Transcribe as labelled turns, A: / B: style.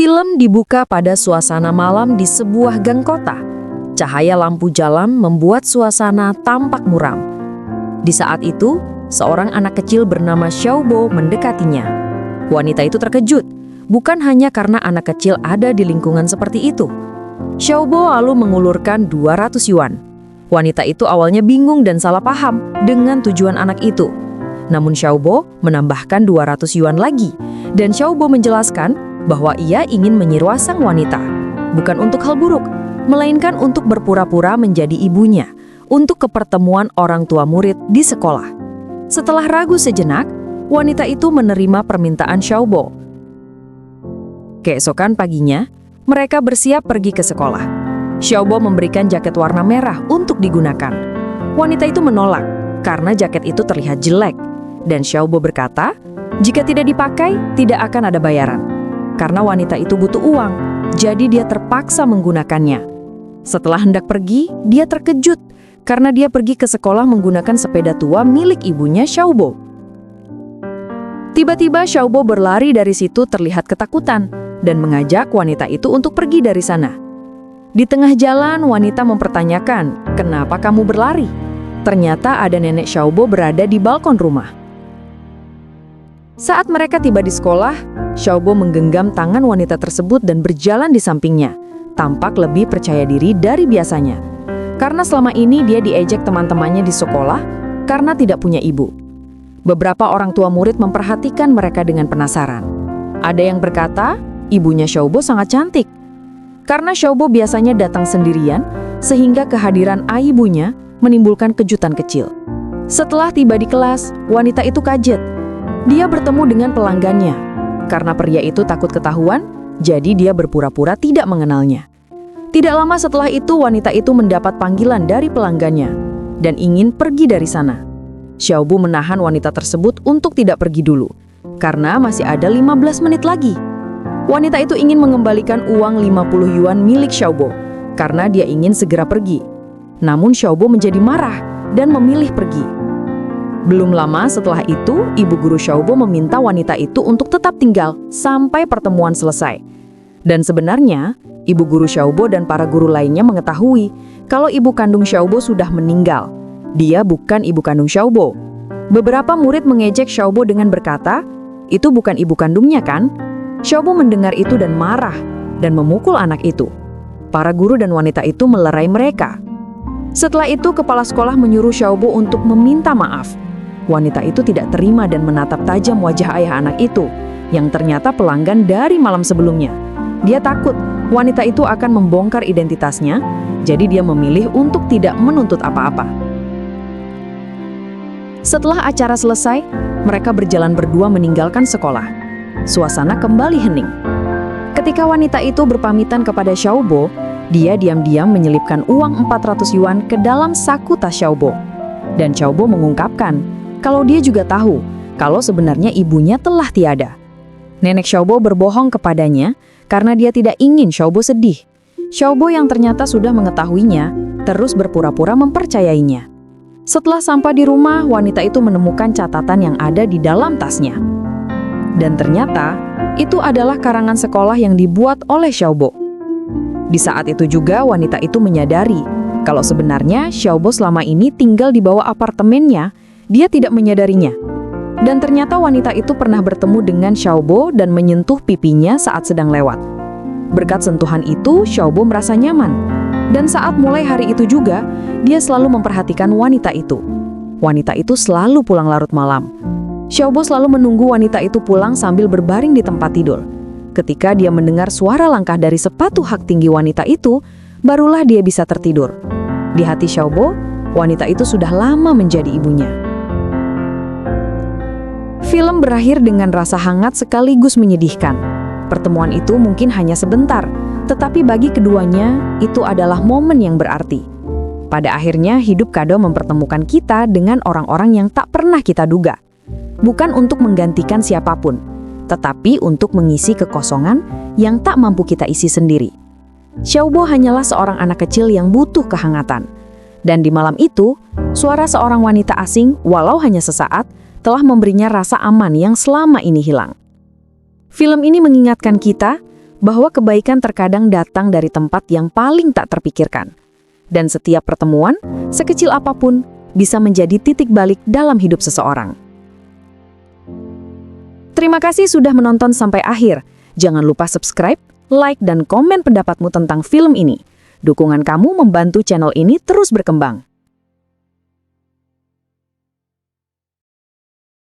A: Film dibuka pada suasana malam di sebuah gang kota. Cahaya lampu jalan membuat suasana tampak muram. Di saat itu, seorang anak kecil bernama Xiaobo mendekatinya. Wanita itu terkejut, bukan hanya karena anak kecil ada di lingkungan seperti itu. Xiaobo lalu mengulurkan 200 yuan. Wanita itu awalnya bingung dan salah paham dengan tujuan anak itu. Namun Xiaobo menambahkan 200 yuan lagi, dan Xiaobo menjelaskan bahwa ia ingin menyewa sang wanita, bukan untuk hal buruk, melainkan untuk berpura-pura menjadi ibunya, untuk kepertemuan orang tua murid di sekolah. Setelah ragu sejenak, wanita itu menerima permintaan Xiaobo. Keesokan paginya, mereka bersiap pergi ke sekolah. Xiaobo memberikan jaket warna merah untuk digunakan. Wanita itu menolak karena jaket itu terlihat jelek, dan Xiaobo berkata, jika tidak dipakai, tidak akan ada bayaran. Karena wanita itu butuh uang, jadi dia terpaksa menggunakannya. Setelah hendak pergi, dia terkejut karena dia pergi ke sekolah menggunakan sepeda tua milik ibunya Xiaobo. Tiba-tiba Xiaobo berlari dari situ terlihat ketakutan dan mengajak wanita itu untuk pergi dari sana. Di tengah jalan, wanita mempertanyakan, "Kenapa kamu berlari?" Ternyata ada nenek Xiaobo berada di balkon rumah. Saat mereka tiba di sekolah, Xiaobo menggenggam tangan wanita tersebut dan berjalan di sampingnya, tampak lebih percaya diri dari biasanya. Karena selama ini dia diejek teman-temannya di sekolah karena tidak punya ibu. Beberapa orang tua murid memperhatikan mereka dengan penasaran. Ada yang berkata, ibunya Xiaobo sangat cantik. Karena Xiaobo biasanya datang sendirian, sehingga kehadiran ibunya menimbulkan kejutan kecil. Setelah tiba di kelas, wanita itu kaget. Dia bertemu dengan pelanggannya. Karena pria itu takut ketahuan, jadi dia berpura-pura tidak mengenalnya. Tidak lama setelah itu, wanita itu mendapat panggilan dari pelanggannya dan ingin pergi dari sana. Xiaobo menahan wanita tersebut untuk tidak pergi dulu, karena masih ada 15 menit lagi. Wanita itu ingin mengembalikan uang 50 yuan milik Xiaobo, karena dia ingin segera pergi. Namun Xiaobo menjadi marah dan memilih pergi. Belum lama setelah itu, ibu guru Xiaobo meminta wanita itu untuk tetap tinggal sampai pertemuan selesai. Dan sebenarnya, ibu guru Xiaobo dan para guru lainnya mengetahui kalau ibu kandung Xiaobo sudah meninggal. Dia bukan ibu kandung Xiaobo. Beberapa murid mengejek Xiaobo dengan berkata, "Itu bukan ibu kandungnya kan?" Xiaobo mendengar itu dan marah dan memukul anak itu. Para guru dan wanita itu melerai mereka. Setelah itu, kepala sekolah menyuruh Xiaobo untuk meminta maaf. Wanita itu tidak terima dan menatap tajam wajah ayah anak itu, yang ternyata pelanggan dari malam sebelumnya. Dia takut wanita itu akan membongkar identitasnya, jadi dia memilih untuk tidak menuntut apa-apa. Setelah acara selesai, mereka berjalan berdua meninggalkan sekolah. Suasana kembali hening. Ketika wanita itu berpamitan kepada Xiaobo, dia diam-diam menyelipkan uang 400 yuan ke dalam saku tas Xiaobo. Dan Xiaobo mengungkapkan kalau dia juga tahu kalau sebenarnya ibunya telah tiada. Nenek Xiaobo berbohong kepadanya karena dia tidak ingin Xiaobo sedih. Xiaobo yang ternyata sudah mengetahuinya terus berpura-pura mempercayainya. Setelah sampai di rumah, wanita itu menemukan catatan yang ada di dalam tasnya. Dan ternyata itu adalah karangan sekolah yang dibuat oleh Xiaobo. Di saat itu juga wanita itu menyadari kalau sebenarnya Xiaobo selama ini tinggal di bawah apartemennya. Dia tidak menyadarinya. Dan ternyata wanita itu pernah bertemu dengan Xiaobo dan menyentuh pipinya saat sedang lewat. Berkat sentuhan itu, Xiaobo merasa nyaman. Dan saat mulai hari itu juga, dia selalu memperhatikan wanita itu. Wanita itu selalu pulang larut malam. Xiaobo selalu menunggu wanita itu pulang sambil berbaring di tempat tidur. Ketika dia mendengar suara langkah dari sepatu hak tinggi wanita itu, barulah dia bisa tertidur. Di hati Xiaobo, wanita itu sudah lama menjadi ibunya. Film berakhir dengan rasa hangat sekaligus menyedihkan. Pertemuan itu mungkin hanya sebentar, tetapi bagi keduanya, itu adalah momen yang berarti. Pada akhirnya, hidup kado mempertemukan kita dengan orang-orang yang tak pernah kita duga. Bukan untuk menggantikan siapapun, tetapi untuk mengisi kekosongan yang tak mampu kita isi sendiri. Xiaobo hanyalah seorang anak kecil yang butuh kehangatan. Dan di malam itu, suara seorang wanita asing, walau hanya sesaat, telah memberinya rasa aman yang selama ini hilang. Film ini mengingatkan kita bahwa kebaikan terkadang datang dari tempat yang paling tak terpikirkan. Dan setiap pertemuan, sekecil apapun, bisa menjadi titik balik dalam hidup seseorang. Terima kasih sudah menonton sampai akhir. Jangan lupa subscribe, like, dan komen pendapatmu tentang film ini. Dukungan kamu membantu channel ini terus berkembang.